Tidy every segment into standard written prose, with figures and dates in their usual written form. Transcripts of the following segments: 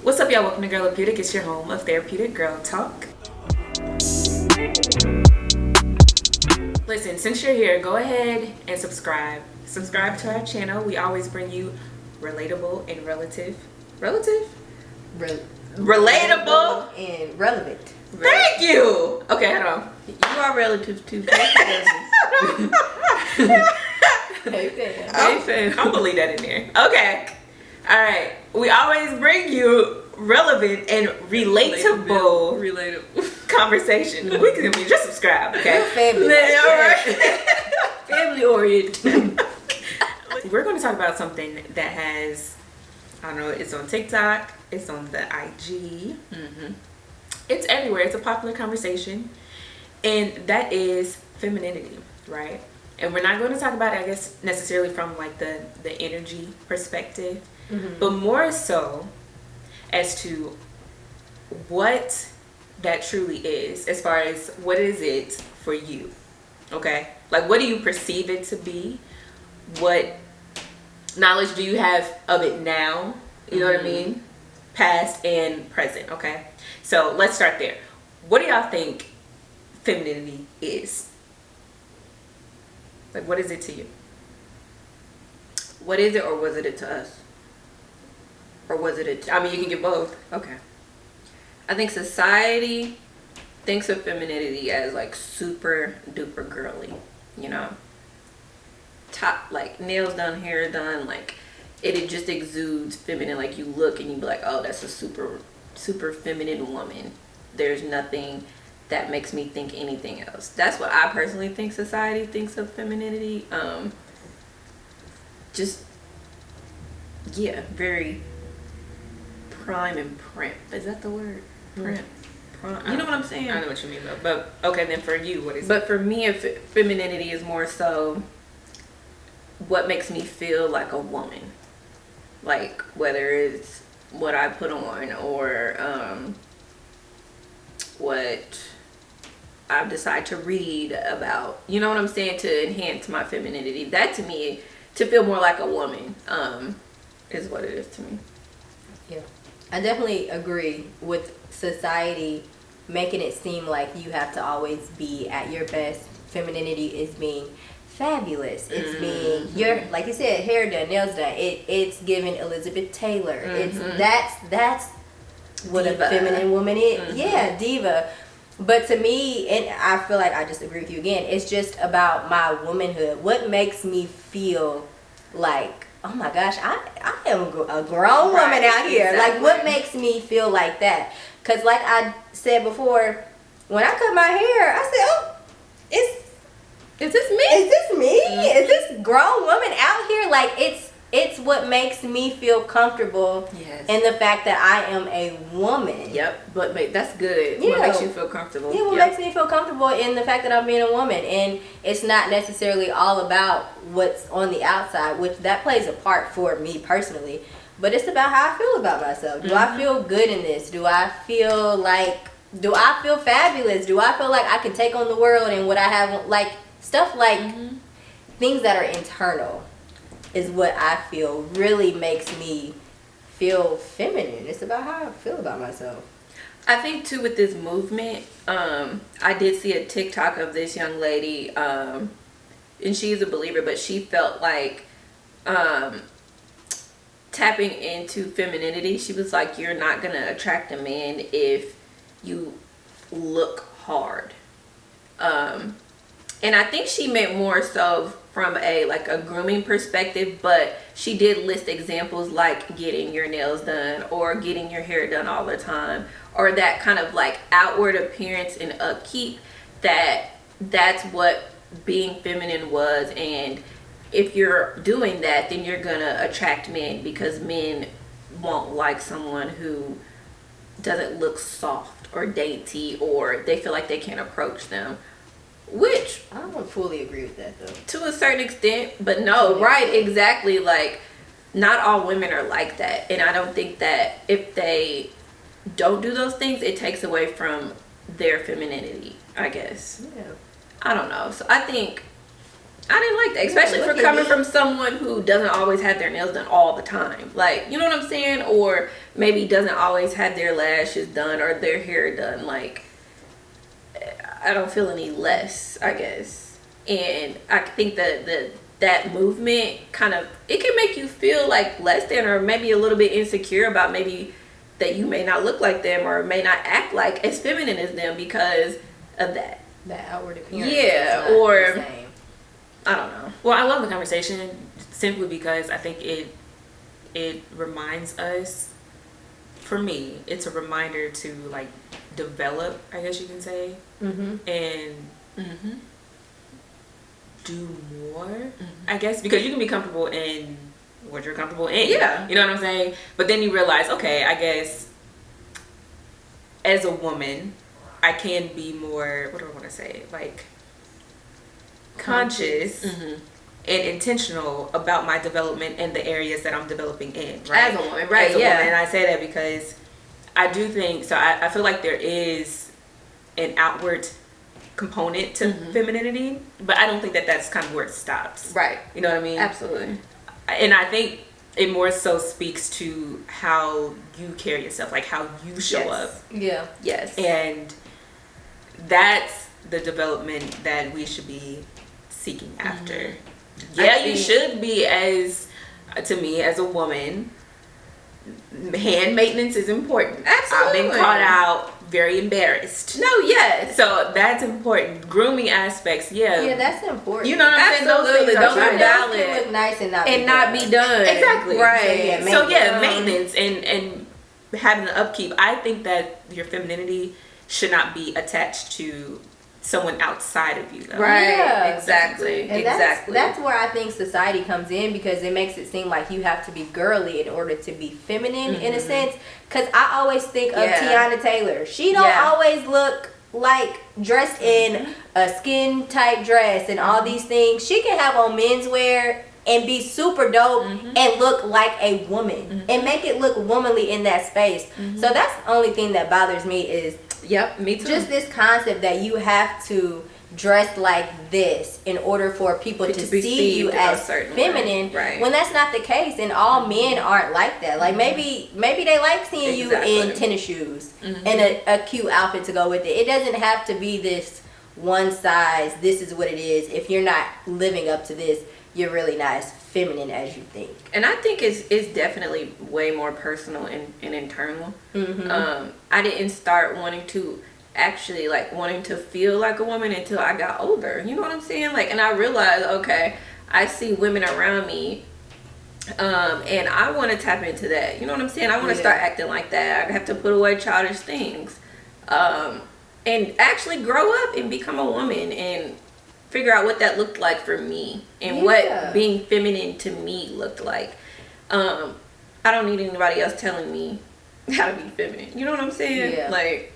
What's up, y'all? Welcome to Girlapeutic. It's your home of therapeutic girl talk. Listen, since you're here, go ahead and subscribe. Subscribe to our channel. We always bring you relatable and relatable and relevant. Thank you. Okay, hold on. You are relative to Hey fam. I'm gonna leave that in there. Okay. All right. We always bring you relevant and relatable conversation. We can just subscribe, okay? Family. All right. Family oriented. We're going to talk about something that has, I don't know, it's on TikTok, it's on the IG, it's everywhere. It's a popular conversation, and that is femininity, right? And we're not going to talk about it, I guess, necessarily from like the energy perspective, but more so as to what that truly is, as far as what is it for you, okay? Like, what do you perceive it to be? What knowledge do you have of it now? You know what I mean? Past and present, okay? So let's start there. What do y'all think femininity is? Like, what is it to you? What is it, or was it to us? Or was it I mean, you can get both. Okay. I think society thinks of femininity as like super duper girly, you know? Top, like nails done, hair done, like it just exudes feminine. Like you look and you be like, oh, that's a super feminine woman. There's nothing that makes me think anything else. That's what I personally think society thinks of femininity. Just, yeah, very prime and primp. Is that the word? Primp. You know what I'm saying? I know what you mean, though. But okay, then for you, what is it? But for me, femininity is more so what makes me feel like a woman. Like, whether it's what I put on or what I decide to read about. You know what I'm saying? To enhance my femininity. That, to me, to feel more like a woman, is what it is to me. Yeah, I definitely agree with society making it seem like you have to always be at your best. Femininity is being fabulous. It's being your, like you said, hair done, nails done. It's giving Elizabeth Taylor. It's that's what Diva. A feminine woman is. Yeah, diva. But to me, and I feel like I just agree with you again, it's just about my womanhood. What makes me feel like, oh my gosh, I am a grown woman out here. Exactly. Like, what makes me feel like that? Because like I said before, when I cut my hair, I said, oh, Is this me? is this me? Is this grown woman out here? Like, it's what makes me feel comfortable in the fact that I am a woman. Yep, but that's good. Yeah. What makes you feel comfortable? Yeah, what makes me feel comfortable in the fact that I'm being a woman. And it's not necessarily all about what's on the outside, which that plays a part for me personally. But it's about how I feel about myself. Do I feel good in this? Do I feel fabulous? Do I feel like I can take on the world and what I have, like, stuff like things that are internal is what I feel really makes me feel feminine. It's about how I feel about myself. I think too with this movement, I did see a TikTok of this young lady, and she's a believer, but she felt like tapping into femininity. She was like, you're not gonna attract a man if you look hard. And I think she meant more so from a grooming perspective, but she did list examples like getting your nails done or getting your hair done all the time, or that kind of like outward appearance and upkeep. That's what being feminine was. And if you're doing that, then you're gonna attract men, because men won't like someone who doesn't look soft or dainty, or they feel like they can't approach them. Which I don't fully agree with that though. to a certain extent, but no, right, exactly. Like, not all women are like that. And I don't think that if they don't do those things, it takes away from their femininity, I guess. Yeah. I don't know. So I think I didn't like that, especially look for at coming me. from someone who doesn't always have their nails done all the time. Like, you know what I'm saying? Or maybe doesn't always have their lashes done or their hair done. Like, I don't feel any less, I guess. And I think that movement kind of, it can make you feel like less than or maybe a little bit insecure about maybe that you may not look like them or may not act like as feminine as them because of that. That outward appearance. Yeah, is not or the same. I don't know. Well, I love the conversation simply because I think it reminds us, for me, it's a reminder to like develop, I guess you can say, and do more, I guess, because you can be comfortable in what you're comfortable in. Yeah. You know what I'm saying? But then you realize, okay, I guess as a woman, I can be more, what do I want to say? Like, conscious and intentional about my development in the areas that I'm developing in, right? As a woman, right? As a Yeah. woman. And I say that because I do think, so I feel like there is an outward component to femininity, but I don't think that that's kind of where it stops. Right. You know what I mean? Absolutely. And I think it more so speaks to how you carry yourself, like how you show Yes. up. Yeah. Yes. And that's the development that we should be seeking after. Yeah, you should be, as to me as a woman, hand maintenance is important. Absolutely. I've been caught out very embarrassed. No, yes. So that's important. Grooming aspects, Yeah, that's important. You know what I'm saying? Absolutely. Those Those are things Nails valid. can look nice and not be done. Exactly. Right. So, Maintenance and having the upkeep. I think that your femininity should not be attached to someone outside of you, though. Right. Yeah. Exactly. And exactly. that's where I think society comes in, because it makes it seem like you have to be girly in order to be feminine in a sense. Because I always think of Tiana Taylor. She don't always look like dressed in a skin tight dress and all these things. She can have on menswear and be super dope and look like a woman and make it look womanly in that space. So that's the only thing that bothers me is Yep, me too. just this concept that you have to dress like this in order for people to be see you perceived a as certain feminine, way. Right. when that's not the case, and all men aren't like that. Like maybe they like seeing Exactly. you in tennis shoes and a cute outfit to go with it. It doesn't have to be this one size, this is what it is. If you're not living up to this, you're really not as feminine as you think. And I think it's definitely way more personal and internal. I didn't start wanting to feel like a woman until I got older. You know what I'm saying? Like, and I realized, okay, I see women around me, and I want to tap into that. You know what I'm saying? I want to start acting like that. I have to put away childish things, and actually grow up and become a woman and figure out what that looked like for me and what being feminine to me looked like. I don't need anybody else telling me how to be feminine. You know what I'm saying? Yeah. Like,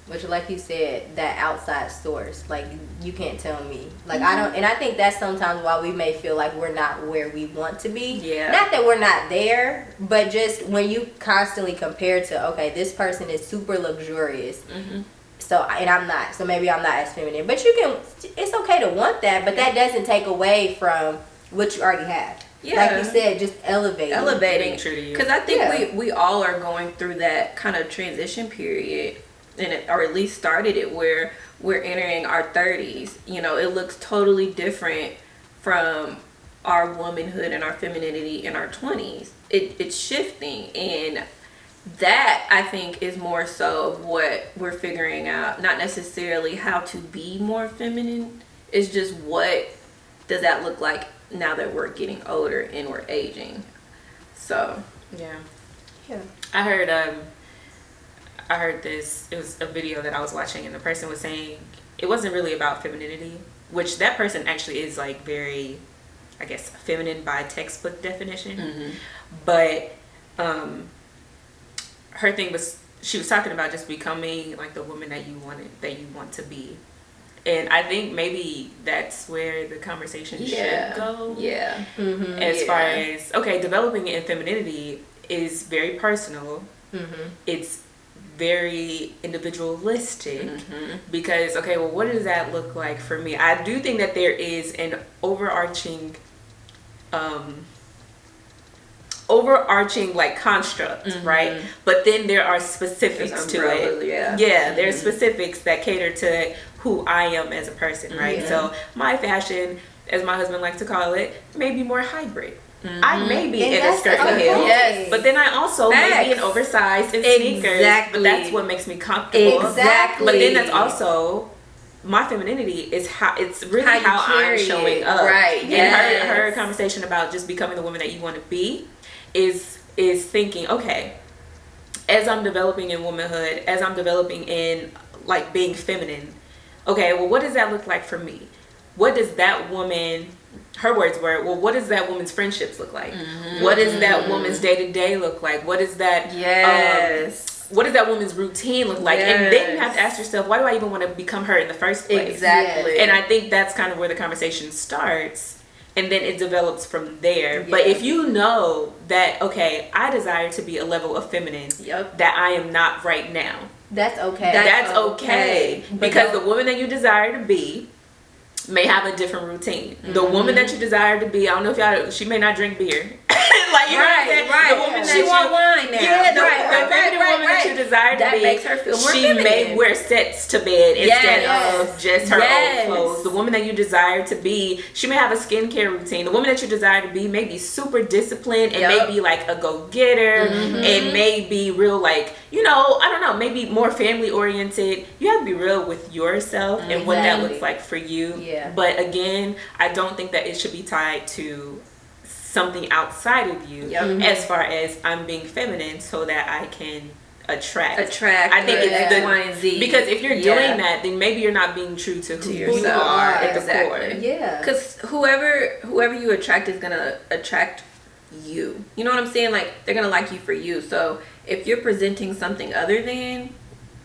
Which, like you said, that outside source, like you can't tell me. Like I don't, and I think that's sometimes why we may feel like we're not where we want to be. Yeah. Not that we're not there, but just when you constantly compare to, okay, this person is super luxurious. So, and I'm not. So maybe I'm not as feminine. But you can, it's okay to want that, but that doesn't take away from what you already have. Yeah. Like you said, just elevating. Being true to you. because I think we all are going through that kind of transition period, or at least started it, where we're entering our 30s. You know, it looks totally different from our womanhood and our femininity in our 20s. It's shifting, and that I think is more so of what we're figuring out. Not necessarily how to be more feminine. It's just what does that look like now that we're getting older and we're aging. So Yeah. Yeah. I heard this, it was a video that I was watching, and the person was saying it wasn't really about femininity, which that person actually is like very, I guess, feminine by textbook definition. But her thing was, she was talking about just becoming like the woman that you want to be. And I think maybe that's where the conversation should go. Yeah. As far as, okay, developing in femininity is very personal. It's very individualistic because, okay, well, what does that look like for me? I do think that there is an overarching like construct, right? But then there are specifics to it. Yeah, there's specifics that cater to who I am as a person, right? So my fashion, as my husband likes to call it, may be more hybrid. I may be in a skirt and heels, but then I also may be in oversized and sneakers. But that's what makes me comfortable. Exactly. But then that's also my femininity is it's really how I'm showing up. Right. And her conversation about just becoming the woman that you want to be is thinking, okay, as I'm developing in womanhood, as I'm developing in like being feminine, okay, well, what does that look like for me? What does that woman, her words were, well, what does that woman's friendships look like? What does that woman's day-to-day look like? What is that what does that woman's routine look like? And then you have to ask yourself, why do I even want to become her in the first place? Exactly. And I think that's kind of where the conversation starts, and then it develops from there. But if you know that, okay, I desire to be a level of feminine that I am not right now, that's okay. That's okay. Because the woman that you desire to be may have a different routine. The woman that you desire to be, I don't know if y'all, she may not drink beer. Like, you know what I'm saying? The woman she want wine now. Yeah, the feminine woman that you desire to be, makes her feel more she feminine. may wear sets to bed instead of just her own clothes. The woman that you desire to be, she may have a skincare routine. The woman that you desire to be may be super disciplined and may be like a go-getter and may be real, like, you know, I don't know, maybe more family oriented. You have to be real with yourself and what that looks like for you. But again, I don't think that it should be tied to something outside of you as far as I'm being feminine so that I can attract. I think it's X, Y, and Z. Because if you're doing that, then maybe you're not being true to who you are at the core. Yeah. Because whoever you attract is gonna attract you. You know what I'm saying? Like, they're gonna like you for you. So if you're presenting something other than,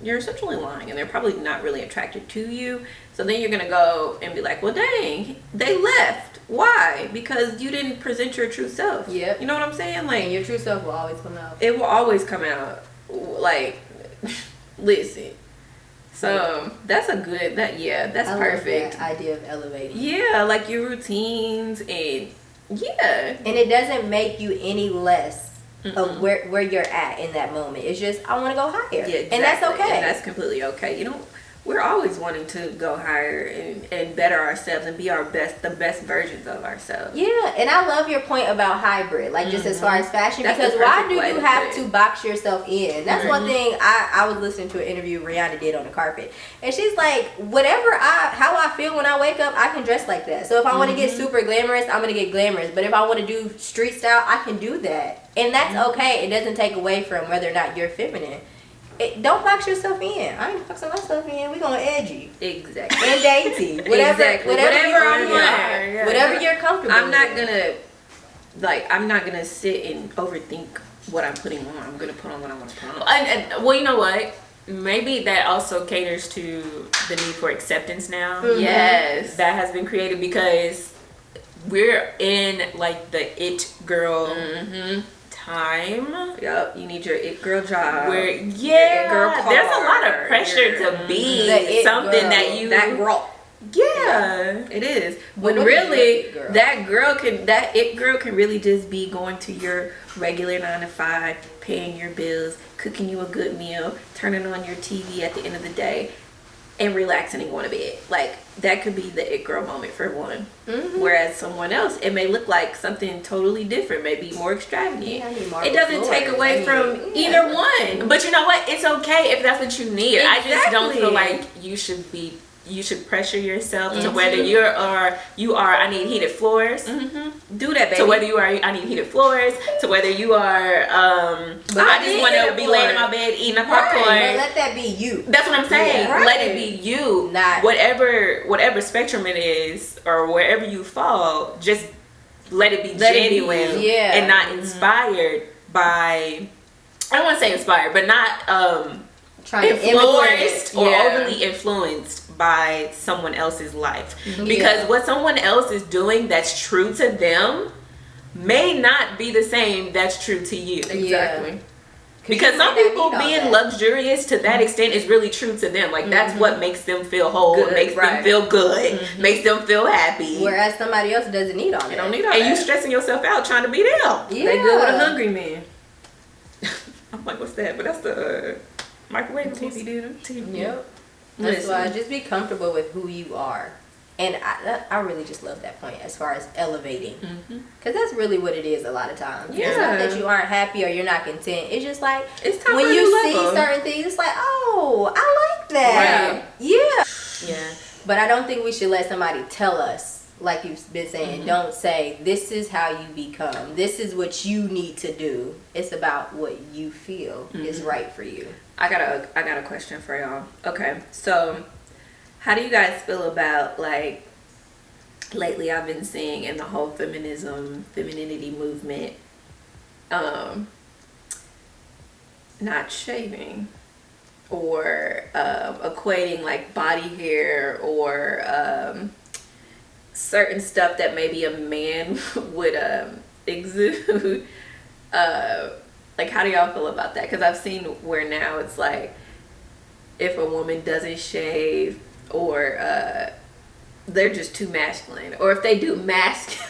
you're essentially lying, and they're probably not really attracted to you. So then you're gonna go and be like, well, dang, they left. Why? Because you didn't present your true self. Yep. You know what I'm saying? Like, and your true self will always come out. It will always come out. Like, listen. So that's a good. That's perfect. Love that idea of elevating. Yeah, like your routines and and it doesn't make you any less of where you're at in that moment. It's just, I want to go higher. Yeah, exactly. And that's okay. And that's completely okay. You know, we're always wanting to go higher and better ourselves and be the best versions of ourselves. Yeah, and I love your point about hybrid, like just as far as fashion, because why do you have to box yourself in? That's one thing. I was listening to an interview Rihanna did on the carpet, and she's like, how I feel when I wake up, I can dress like that. So if I want to get super glamorous, I'm gonna get glamorous. But if I want to do street style, I can do that, and that's okay. It doesn't take away from whether or not you're feminine. Don't box yourself in. I ain't boxing myself in. We gonna edgy. Exactly. And dainty. Whatever you're comfortable. I'm not gonna sit and overthink what I'm putting on. I'm gonna put on what I want to put on. And well, you know what? Maybe that also caters to the need for acceptance now. Yes, that has been created because we're in like the it girl time. Yep, you need your it girl job. There's a lot of pressure to be something girl. That girl. Yeah, it is. When really that it girl can really just be going to your regular 9 to 5, paying your bills, cooking you a good meal, turning on your TV at the end of the day, and relaxing and going to bed. Like, that could be the it girl moment for one. Whereas someone else, it may look like something totally different, maybe more extravagant. It doesn't take away from either one. But you know what? It's okay if that's what you need. Exactly. I just don't feel like you should pressure yourself to whether you are I need heated floors. Do that, baby. To whether you are I need heated floors, to whether you are I just want to be laying in my bed eating a popcorn. But let that be you. That's what I'm saying. Let it be you. Not whatever spectrum it is or wherever you fall, just let it be genuine and not inspired by, I don't want to say inspired, but not influenced or overly influenced by someone else's life. Because what someone else is doing that's true to them may not be the same that's true to you. Exactly. Because some people being luxurious to that extent is really true to them. Like that's what makes them feel whole, good, makes them feel good, makes them feel happy. Whereas somebody else doesn't need all that. They don't need all and that. you stressing yourself out trying to be them. Yeah. They good with a hungry man. I'm like, what's that? But that's the microwave TV dinner. Yep. That's why just be comfortable with who you are. And I really just love that point as far as elevating. Because that's really what it is a lot of times. Yeah. It's not that you aren't happy or you're not content. It's just like, It's time when for a you new see level. certain things, it's like, oh, I like that. Right. Yeah. Yeah. But I don't think we should let somebody tell us, like you've been saying, don't say, this is how you become. This is what you need to do. It's about what you feel is right for you. I got a question for y'all. Okay, so how do you guys feel about, like, lately I've been seeing in the whole femininity movement, not shaving or equating like body hair or certain stuff that maybe a man would exude. Like, how do y'all feel about that? Because I've seen where now it's like, if a woman doesn't shave or they're just too masculine, or if they do masculine.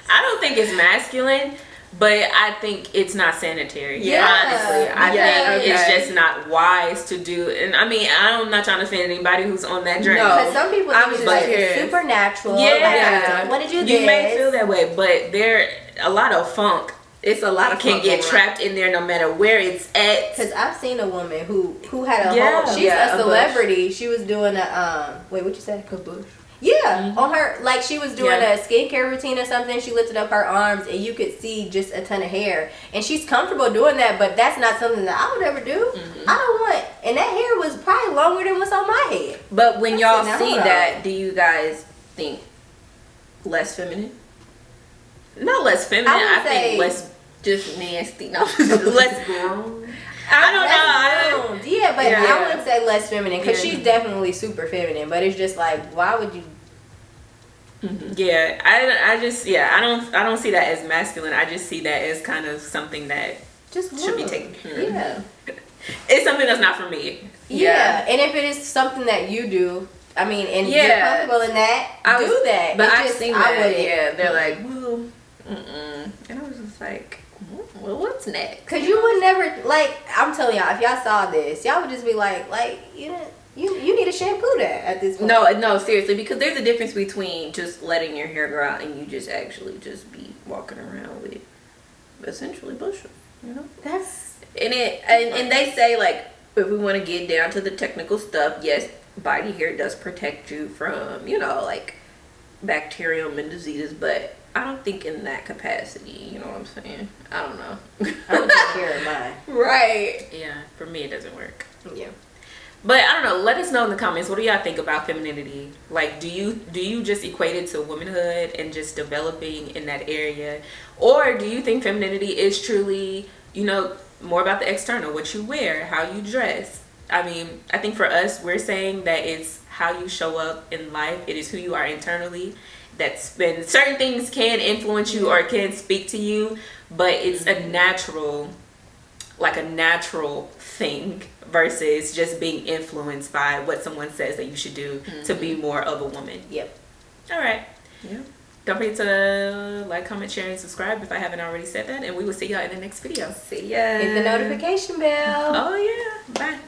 I don't think it's masculine, but I think it's not sanitary. Yeah. Honestly, I think it's okay. just not wise to do. And I mean, I'm not trying to offend anybody who's on that journey. No. Because some people I'm think it's just like curious. supernatural. Yeah. Like, I don't want to do this. You may feel that way, but a lot of funk It's a lot of can fun get going trapped in there no matter where it's at. Because I've seen a woman who had a Yeah. whole, she's Yeah, a a celebrity. She was doing a, wait, what you said? Kabush. Yeah, on her, like she was doing Yeah. a skincare routine or something. She lifted up her arms and you could see just a ton of hair. And she's comfortable doing that, but that's not something that I would ever do. I don't want, and that hair was probably longer than what's on my head. But when y'all That's see enough. that, do you guys think less feminine? Not less feminine. I would I say- think less Just nasty? No. less grown. I don't know. Groomed. Yeah, but Yeah. I wouldn't say less feminine because Yeah. she's definitely super feminine. But it's just like, why would you? Yeah, I don't see that as masculine. I just see that as kind of something that Just should be groomed. taken care of. Yeah. It's something that's not for me. Yeah, and if it is something that you do, I mean, and you're Yeah. comfortable in that, do that. But It I've just- seen I that. wouldn't. Yeah, they're like, well, and I was just like, well, what's next? Cause you would never, like, I'm telling y'all, if y'all saw this, y'all would just be like you need to shampoo that at this point. No, seriously, because there's a difference between just letting your hair grow out and you just actually just be walking around with essentially bushes, you know? That's And they say, like, if we want to get down to the technical stuff, yes, body hair does protect you from, you know, like bacterium and diseases, but I don't think in that capacity, you know what I'm saying? I don't know. I would take care of mine. Right. Yeah, for me it doesn't work. Yeah. But I don't know. Let us know in the comments. What do y'all think about femininity? Like, do you just equate it to womanhood and just developing in that area, or do you think femininity is truly, you know, more about the external, what you wear, how you dress? I mean, I think for us, we're saying that it's how you show up in life. It is who you are internally. That's been certain things can influence you or can speak to you, but it's a natural thing versus just being influenced by what someone says that you should do to be more of a woman. Yep. All right. Yeah. Don't forget to like, comment, share, and subscribe if I haven't already said that. And we will see y'all in the next video. See ya. Hit the notification bell. Oh, yeah. Bye.